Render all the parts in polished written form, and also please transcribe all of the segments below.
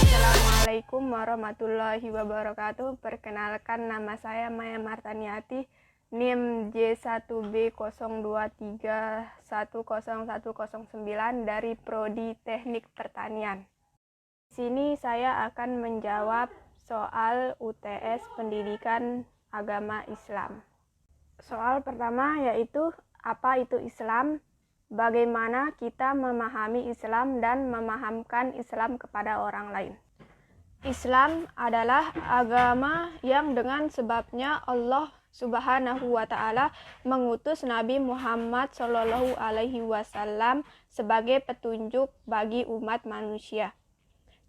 Assalamualaikum warahmatullahi wabarakatuh. Perkenalkan, nama saya Maya Martaniati, NIM J1B02310109 dari Prodi Teknik Pertanian. Di sini saya akan menjawab soal UTS Pendidikan Agama Islam. Soal pertama yaitu, apa itu Islam? Bagaimana kita memahami Islam dan memahamkan Islam kepada orang lain? Islam adalah agama yang dengan sebabnya Allah Subhanahu wa Ta'ala mengutus Nabi Muhammad SAW sebagai petunjuk bagi umat manusia.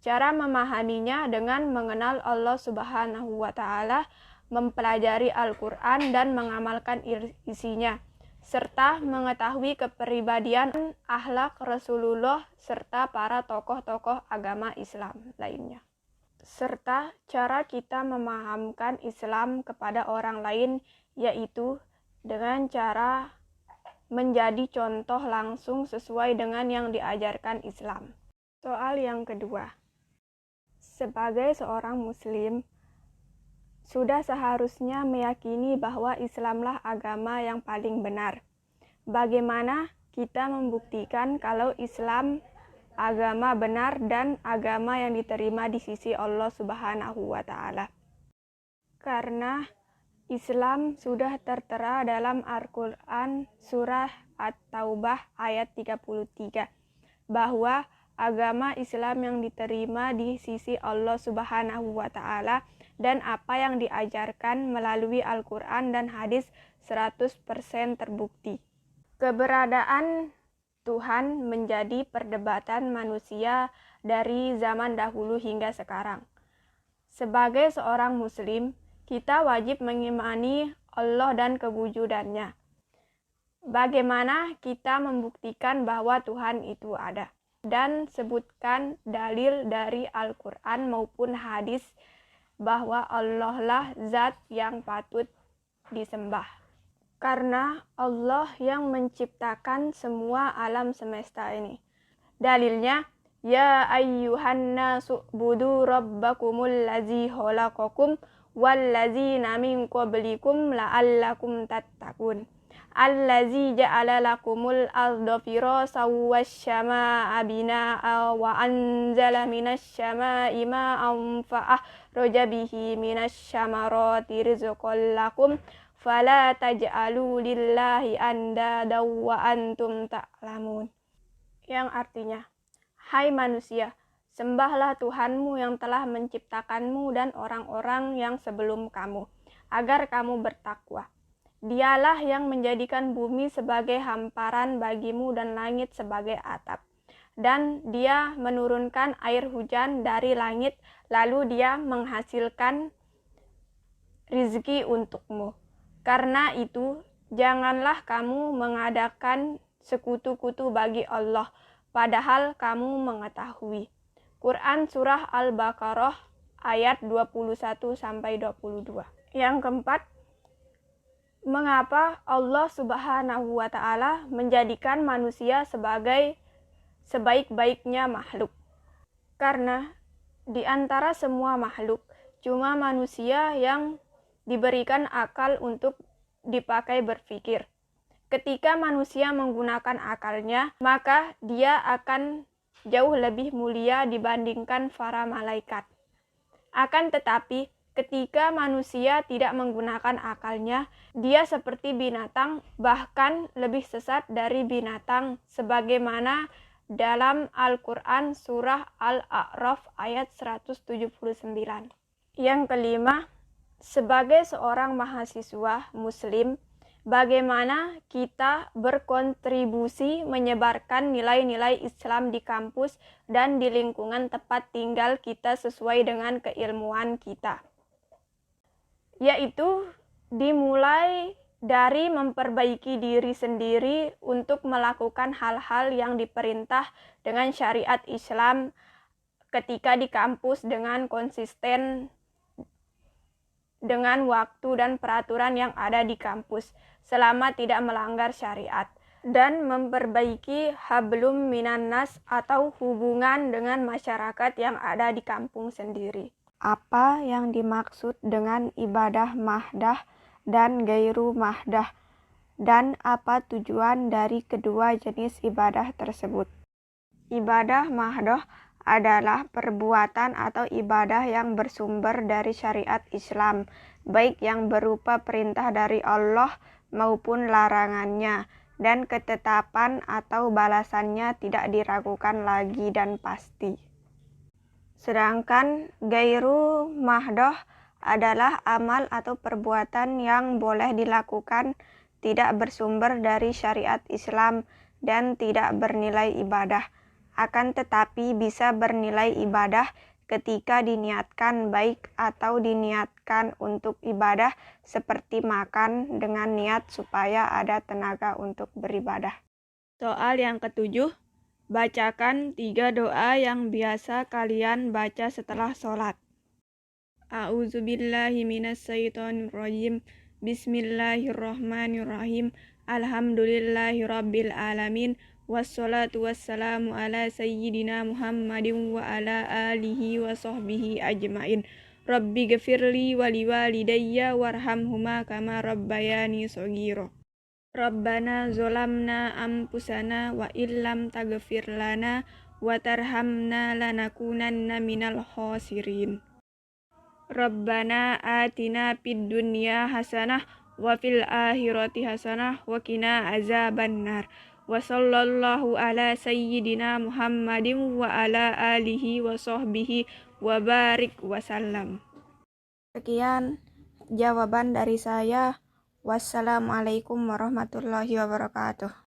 Cara memahaminya dengan mengenal Allah Subhanahu wa Ta'ala, mempelajari Al-Quran dan mengamalkan isinya, serta mengetahui kepribadian akhlak Rasulullah serta para tokoh-tokoh agama Islam lainnya. Serta cara kita memahamkan Islam kepada orang lain, yaitu dengan cara menjadi contoh langsung sesuai dengan yang diajarkan Islam. Soal yang kedua, sebagai seorang Muslim, sudah seharusnya meyakini bahwa Islamlah agama yang paling benar. Bagaimana kita membuktikan kalau Islam agama benar dan agama yang diterima di sisi Allah Subhanahu wa Ta'ala? Karena Islam sudah tertera dalam Al-Quran surah At-Taubah ayat 33 bahwa agama Islam yang diterima di sisi Allah Subhanahu wa Ta'ala dan apa yang diajarkan melalui Al-Quran dan hadis 100% terbukti. Keberadaan Tuhan menjadi perdebatan manusia dari zaman dahulu hingga sekarang. Sebagai seorang Muslim, kita wajib mengimani Allah dan kewujudannya. Bagaimana kita membuktikan bahwa Tuhan itu ada? Dan sebutkan dalil dari Al-Quran maupun hadis bahwa Allah lah zat yang patut disembah. Karena Allah yang menciptakan semua alam semesta ini. Dalilnya, ya ayyuhan nasu budu rabbakumul ladzi khalaqakum walladzina min qablikum la'allakum tattaqun. Allazi ja'ala lakumul arda firasan wasyama'a bina'a wa anzala minasy syama'i ma'an fa'akhraja bihi minasy syamarati rizqan lakum fala taj'alu lillahi andadan wa antum ta'lamun. Yang artinya, hai manusia, sembahlah Tuhanmu yang telah menciptakanmu dan orang-orang yang sebelum kamu, agar kamu bertakwa. Dialah yang menjadikan bumi sebagai hamparan bagimu dan langit sebagai atap. Dan Dia menurunkan air hujan dari langit, lalu Dia menghasilkan rizki untukmu. Karena itu, janganlah kamu mengadakan sekutu-kutu bagi Allah, padahal kamu mengetahui. Quran Surah Al-Baqarah ayat 21-22. Yang keempat, mengapa Allah Subhanahu wa Ta'ala menjadikan manusia sebagai sebaik-baiknya makhluk? Karena di antara semua makhluk, cuma manusia yang diberikan akal untuk dipakai berpikir. Ketika manusia menggunakan akalnya, maka dia akan jauh lebih mulia dibandingkan para malaikat. Akan tetapi, ketika manusia tidak menggunakan akalnya, dia seperti binatang, bahkan lebih sesat dari binatang, sebagaimana dalam Al-Quran surah Al-A'raf ayat 179. Yang kelima, sebagai seorang mahasiswa Muslim, bagaimana kita berkontribusi menyebarkan nilai-nilai Islam di kampus dan di lingkungan tempat tinggal kita sesuai dengan keilmuan kita? Yaitu dimulai dari memperbaiki diri sendiri untuk melakukan hal-hal yang diperintah dengan syariat Islam ketika di kampus dengan konsisten dengan waktu dan peraturan yang ada di kampus selama tidak melanggar syariat. dan memperbaiki hablum minannas atau hubungan dengan masyarakat yang ada di kampung sendiri. Apa yang dimaksud dengan ibadah mahdah dan gairu mahdah, dan apa tujuan dari kedua jenis ibadah tersebut? Ibadah mahdoh adalah perbuatan atau ibadah yang bersumber dari syariat Islam, baik yang berupa perintah dari Allah maupun larangannya, dan ketetapan atau balasannya tidak diragukan lagi dan pasti. Sedangkan gairu mahdoh adalah amal atau perbuatan yang boleh dilakukan tidak bersumber dari syariat Islam dan tidak bernilai ibadah, akan tetapi bisa bernilai ibadah ketika diniatkan baik atau diniatkan untuk ibadah seperti makan dengan niat supaya ada tenaga untuk beribadah. Soal yang ketujuh, bacakan 3 doa yang biasa kalian baca setelah sholat. A'udzubillahi minasyaitonirrajim. Bismillahirrahmanirrahim. Alhamdulillahirabbil alamin. Wassalatu wassalamu ala sayyidina Muhammadin wa ala alihi wa sahbihi ajmain. Rabbi ghafirli wa liwalidayya warhamhuma kama rabbayani shaghira. Rabbana zolamna ampusana wa illam taghfir lana wa tarhamna lanakunanna minal khasirin. Rabbana atina fid dunya hasanah wa fil akhirati hasanah wa qina azabannar. Wa sallallahu ala sayyidina Muhammadin wa ala alihi wa sahbihi wa barik wasallam. Sekian jawaban dari saya. Wassalamualaikum warahmatullahi wabarakatuh.